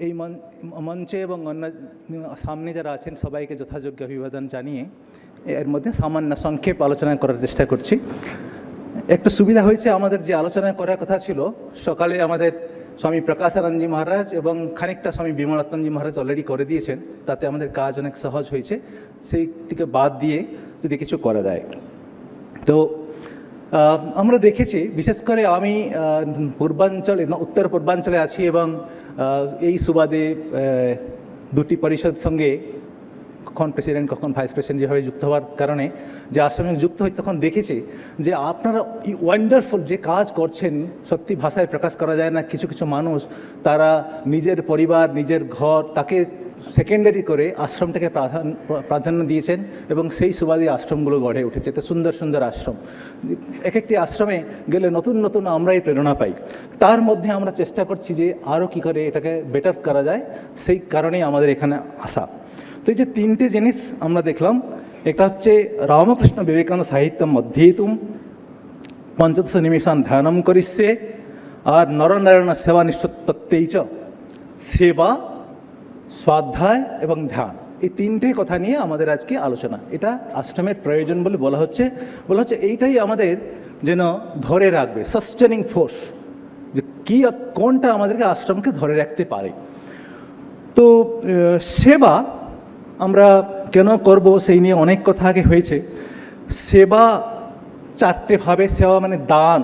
এই মঞ্চে এবং অন্য সামনে যারা আছেন সবাইকে যথাযোগ্য অভিবাদন জানিয়ে এর মধ্যে সামান্য সংক্ষেপ আলোচনা করার চেষ্টা করছি। একটু সুবিধা হয়েছে, আমাদের যে আলোচনা করার কথা ছিল সকালে আমাদের স্বামী প্রকাশানন্দজি মহারাজ এবং খানিকটা স্বামী বিমলাত্মজি মহারাজ অলরেডি করে দিয়েছেন, তাতে আমাদের কাজ অনেক সহজ হয়েছে। সেইটিকে বাদ দিয়ে যদি কিছু করা যায় তো আমরা দেখেছি, বিশেষ করে আমি পূর্বাঞ্চলে উত্তর পূর্বাঞ্চলে আছি এবং এই সুবাদে দুটি পরিষদ সঙ্গে কখন প্রেসিডেন্ট কখন ভাইস প্রেসিডেন্ট যেভাবে যুক্ত হওয়ার কারণে যে আশ্রমে যুক্ত হয়েছে, তখন দেখেছি যে আপনারা ওয়ান্ডারফুল যে কাজ করছেন, সত্যি ভাষায় প্রকাশ করা যায় না। কিছু কিছু মানুষ তারা নিজের পরিবার, নিজের ঘর, তাকে সেকেন্ডারি করে আশ্রমটাকে প্রাধান্য দিয়েছেন এবং সেই সুবাদে আশ্রমগুলো গড়ে উঠেছে। এত সুন্দর সুন্দর আশ্রম, এক একটি আশ্রমে গেলে নতুন নতুন আমরাই প্রেরণা পাই। তার মধ্যে আমরা চেষ্টা করছি যে আরও কী করে এটাকে বেটার করা যায়, সেই কারণেই আমাদের এখানে আসা। তো এই যে তিনটে জিনিস আমরা দেখলাম, একটা হচ্ছে রামকৃষ্ণ বিবেকানন্দ সাহিত্যম অধ্যেতুম, পঞ্চদশ নিমিষান ধ্যানম করিষ্যে, আর নরনারায়ণ সেবা নিষ্ঠত্বত্তেই চ, সেবা, স্বাধ্যায় এবং ধ্যান, এই তিনটে কথা নিয়ে আমাদের আজকে আলোচনা। এটা আশ্রমের প্রয়োজন বলে বলা হচ্ছে এইটাই আমাদের যেন ধরে রাখবে, সাস্টেনিং ফোর্স, যে কী কোনটা আমাদেরকে আশ্রমকে ধরে রাখতে পারে। তো সেবা আমরা কেন করব সেই নিয়ে অনেক কথা আগে হয়েছে। সেবা চারটে ভাবে, সেবা মানে দান।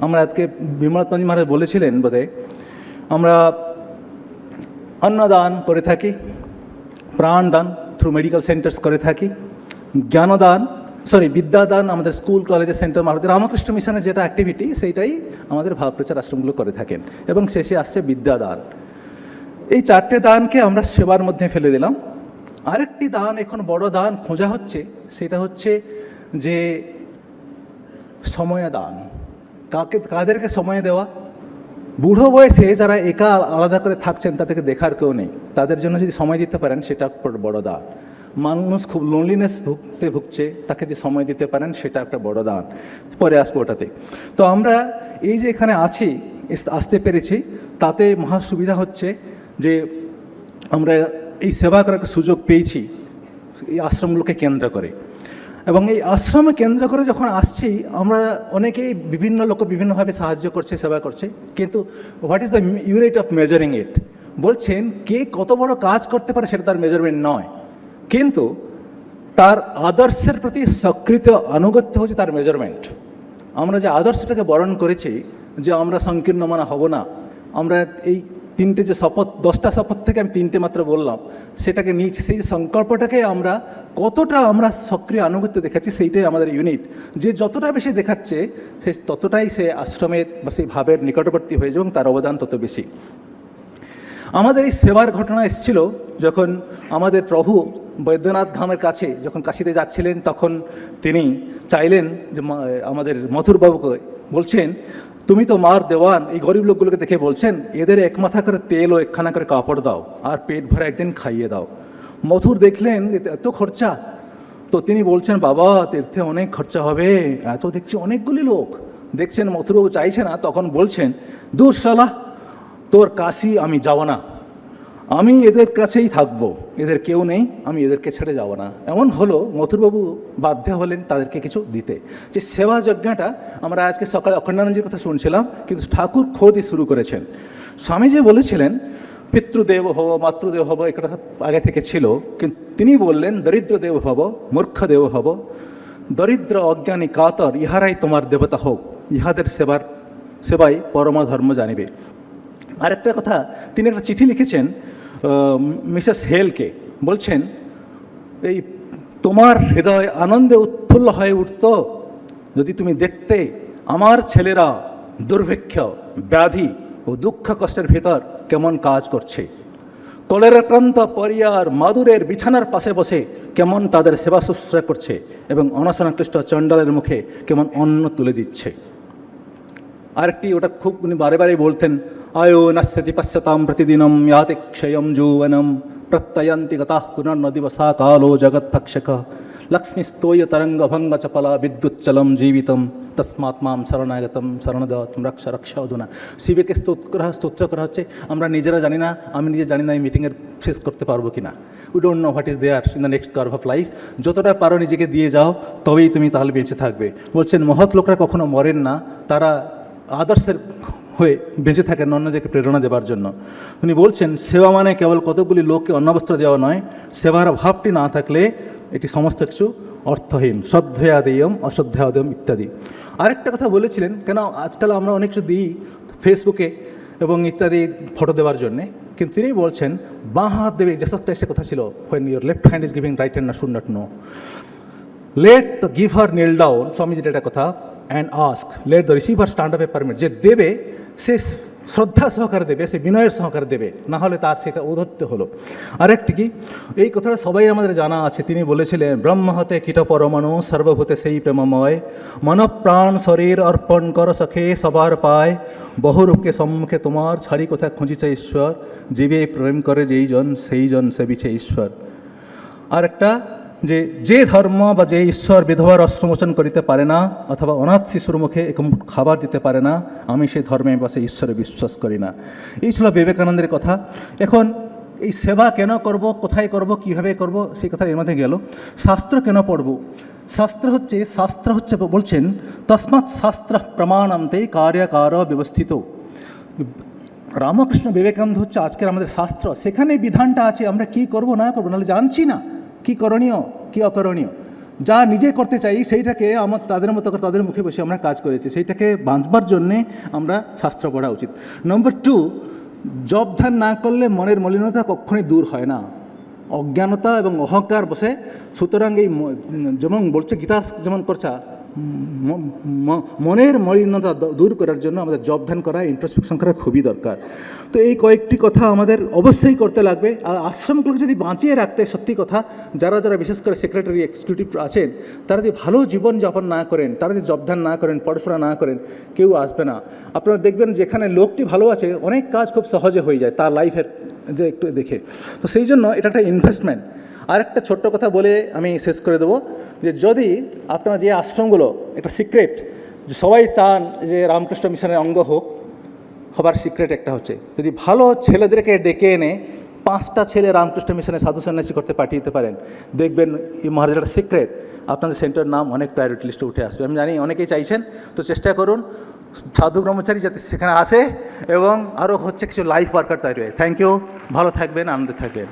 আমরা আজকে বিমলাত্মজি মহারাজ বলেছিলেন বোধহয়, আমরা অন্নদান করে থাকি, প্রাণদান থ্রু মেডিকেল সেন্টার্স করে থাকি, বিদ্যাদান আমাদের স্কুল কলেজের সেন্টার মারফত, রামকৃষ্ণ মিশনের যেটা অ্যাক্টিভিটি সেইটাই আমাদের ভাবপ্রচার আশ্রমগুলো করে থাকেন, এবং শেষে আসছে বিদ্যাদান। এই চারটে দানকে আমরা সেবার মধ্যে ফেলে দিলাম। আরেকটি দান, এখন বড় দান খোঁজা হচ্ছে, সেটা হচ্ছে যে সময় দান। কাদেরকে সময় দেওয়া? বুড়ো বয়সে যারা একা আলাদা করে থাকছেন, তাদেরকে দেখার কেউ নেই, তাদের জন্য যদি সময় দিতে পারেন সেটা বড় দান। মানুষ খুব লোনলিনেস ভুগছে, তাকে যদি সময় দিতে পারেন সেটা একটা বড় দান। পরে আসবো ওটাতে। তো আমরা এই যে এখানে আছি, আসতে পেরেছি, তাতে মহা সুবিধা হচ্ছে যে আমরা এই সেবা করার সুযোগ পেয়েছি এই আশ্রমগুলোকে কেন্দ্র করে। এবং এই আশ্রমে কেন্দ্র করে যখন আসছি, আমরা অনেকেই বিভিন্ন লোক বিভিন্নভাবে সাহায্য করছে, সেবা করছে, কিন্তু what is the unit of measuring it? বলছেন কে কত বড় কাজ করতে পারে সেটা তার মেজারমেন্ট নয়, কিন্তু তার আদর্শের প্রতি সক্রিয় আনুগত্য হচ্ছে তার মেজারমেন্ট। আমরা যে আদর্শটাকে বরণ করেছি যে আমরা সংকীর্ণ মনা হব না, আমরা এই তিনটে যে শপথ, 10টা শপথ থেকে আমি তিনটে মাত্র বললাম, সেটাকে নিয়েছি। সেই সংকল্পটাকে আমরা কতটা আমরা সক্রিয় আনুগত্য দেখাচ্ছি, সেইটাই আমাদের ইউনিট। যে যতটা বেশি দেখাচ্ছে সে ততটাই সে আশ্রমের বা সেই ভাবের নিকটবর্তী হয়ে যায় এবং তার অবদান তত বেশি। আমাদের এই সেবার ঘটনা এসেছিল যখন আমাদের প্রভু বৈদ্যনাথ ধামের কাছে যখন কাশিতে যাচ্ছিলেন, তখন তিনি চাইলেন যে আমাদের মথুরবাবুকে, বলছেন তুমি তো মার দেওয়ান, এই গরিব লোকগুলোকে দেখে বলছেন এদের এক মাথা করে তেল ও একখানা করে কাপড় দাও আর পেট ভরে একদিন খাইয়ে দাও। মথুর দেখলেন এত খরচা, তো তিনি বলছেন বাবা তীর্থে অনেক খরচা হবে, এত দেখছি অনেকগুলি লোক দেখছেন। মথুরবাবু চাইছে না, তখন বলছেন দূর শালা, তোর কাশি আমি যাব না, আমি এদের কাছেই থাকবো, এদের কেউ নেই, আমি এদেরকে ছেড়ে যাব না। এমন হলো মথুরবাবু বাধ্য হলেন তাদেরকে কিছু দিতে। যে সেবা যজ্ঞটা আমরা আজকে সকালে অখণ্ডানন্দজির কথা শুনছিলাম, কিন্তু ঠাকুর খোদই শুরু করেছেন। স্বামীজি বলেছিলেন পিতৃদেব ভব, মাতৃদেব ভব, এটা আগে থেকে ছিল, কিন্তু তিনি বললেন দরিদ্র দেব ভব, মূর্খ দেব ভব, দরিদ্র অজ্ঞানী কাতর ইহারাই তোমার দেবতা হোক, ইহাদের সেবাই পরমা ধর্ম জানিবে। আরেকটা কথা, তিনি একটা চিঠি লিখেছেন মিসেস হেলকে, বলছেন এই তোমার হৃদয় আনন্দে উৎফুল্ল হয়ে উঠত যদি তুমি দেখতে আমার ছেলেরা দুর্ভিক্ষ, ব্যাধি ও দুঃখ কষ্টের ভেতর কেমন কাজ করছে, কলেরাক্রান্ত পরিয়ার মাদুরের বিছানার পাশে বসে কেমন তাদের সেবা শুশ্রূষা করছে এবং অনশনক্লিষ্ট চণ্ডালের মুখে কেমন অন্ন তুলে দিচ্ছে। আরেকটি, ওটা খুব উনি বারে বারে বলতেন, আয়ো নশ্যতি পশ্যতাম প্রতিদিনম ইয়াতি ক্ষয়ম যৌবনম প্রত্যয়ন্তি গতাঃ পুনর্ন দিবসা কালো জগৎ ভক্ষক লক্ষ্মীস্তোয় তরঙ্গভঙ্গ চপলা বিদ্যুচ্চলম জীবিতম তস্মাৎ মাম শরণাগতম শরণদাতুম রক্ষ রক্ষ অধুনা। শিবকে স্তোত্র করা হচ্ছে। আমরা নিজেরা জানি না, আমি নিজে জানি না এই মিটিংয়ের শেষ করতে পারবো কি না। We don't know what is there in the next curve of life. যতটা পারো নিজেকে দিয়ে যাও, তবেই তুমি তাহলে বেঁচে থাকবে। বলছেন মহৎ লোকরা কখনো মরেন না, তারা আদর্শের হয়ে বেঁচে থাকেন অন্যদেরকে প্রেরণা দেওয়ার জন্য। উনি বলছেন সেবা মানে কেবল কতগুলি লোককে অন্নবস্ত্র দেওয়া নয়, সেবার ভাবটি না থাকলে এটি সমস্ত কিছু অর্থহীন। শ্রদ্ধেয়াদেয়ম অশ্রদ্ধেয়াদেয়ম ইত্যাদি। আরেকটা কথা বলেছিলেন, কেন আজকাল আমরা অনেক কিছু দিই ফেসবুকে এবং ইত্যাদি ফটো দেওয়ার জন্যে, কিন্তু তিনি বলছেন বাঁ হাত দেবে। জেসাস ক্রাইস্টের কথা ছিল, when your left hand is giving right hand should not know. Let the giver নিল ডাউন, স্বামীজির একটা কথা, and ask let the receiver stand up a permit. যে দেবে সে শ্রদ্ধা সহকারে দেবে, সে বিনয়ের সহকারে দেবে, না হলে তার সেটা ঔদ্ধত্য হলো। আরেকটি কি, এই কথাটা সবাই আমাদের জানা আছে। তিনি বলেছিলেন ব্রহ্ম হতে কীট পরমাণু সর্বভূতে সেই প্রেমময়, মন প্রাণ শরীর অর্পণ কর সখে সবার পায়, বহুরূপকে সম্মুখে তোমার ছাড়ি কোথা খুঁজিছে ঈশ্বর, জীবে প্রেম করে যেই জন সেই জন সেবিছে ঈশ্বর। আর একটা যে ধর্ম বা যে ঈশ্বর বিধবার অস্ত্রমোচন করিতে পারে না, অথবা অনাথ শিশুর মুখে এক মুঠ খাবার দিতে পারে না, আমি সেই ধর্মে বা সেই ঈশ্বরে বিশ্বাস করি না। এই ছিল বিবেকানন্দের কথা। এখন এই সেবা কেন করব, কোথায় করব, কীভাবে করব, সেই কথা এর মধ্যে গেল। শাস্ত্র কেন পড়ব? শাস্ত্র হচ্ছে বলছেন তস্মাৎ শাস্ত্র প্রমাণান্তে কার্যকার ব্যবস্থিত। রামকৃষ্ণ বিবেকানন্দ হচ্ছে আজকের আমাদের শাস্ত্র। সেখানে বিধানটা আছে আমরা কি করব না করবো, নাহলে জানছি না কী করণীয় কী অকরণীয়। যা নিজে করতে চাই সেইটাকে তাদের মতো করে তাদের মুখে বসে আমরা কাজ করেছি, সেইটাকে বাঁচবার জন্যে আমরা শাস্ত্র পড়া উচিত। নম্বর 2, জপ ধ্যান না করলে মনের মলিনতা কখনোই দূর হয় না, অজ্ঞানতা এবং অহংকার বসে। সুতরাং এই যেমন বলছে গীতা যেমন করছা, মনের মলিনতা দূর করার জন্য আমাদের জপ ধ্যান করা, ইন্ট্রোস্পেকশন করা খুবই দরকার। তো এই কয়েকটি কথা আমাদের অবশ্যই করতে লাগবে। আর আশ্রমগুলোকে যদি বাঁচিয়ে রাখতে, সত্যি কথা, যারা বিশেষ করে সেক্রেটারি এক্সিকিউটিভ আছেন, তারা যদি ভালো জীবনযাপন না করেন, তারা যদি জপ ধ্যান না করেন, পড়াশোনা না করেন, কেউ আসবে না। আপনারা দেখবেন যেখানে লোকটি ভালো আছে, অনেক কাজ খুব সহজে হয়ে যায় তার লাইফের যে একটু দেখে। তো সেই জন্য এটা একটা ইনভেস্টমেন্ট। আর একটা ছোট্ট কথা বলে আমি শেষ করে দেবো, যে যদি আপনারা যে আশ্রমগুলো, একটা সিক্রেট সবাই চান যে রামকৃষ্ণ মিশনের অঙ্গ হবার সিক্রেট একটা হচ্ছে, যদি ভালো ছেলেদেরকে ডেকে এনে 5টা ছেলে রামকৃষ্ণ মিশনে সাধু সন্ন্যাসী করতে পাঠিয়ে দিতে পারেন, দেখবেন এই মহারাজার সিক্রেট আপনাদের সেন্টার নাম অনেক প্রায়োরিটি লিস্টে উঠে আসবে। আমি জানি অনেকেই চাইছেন, তো চেষ্টা করুন সাধু ব্রহ্মচারী যাতে সেখানে আসে এবং আরও হচ্ছে কিছু লাইফ ওয়ার্কার তৈরি হয়। থ্যাংক ইউ, ভালো থাকবেন, আনন্দে থাকবেন।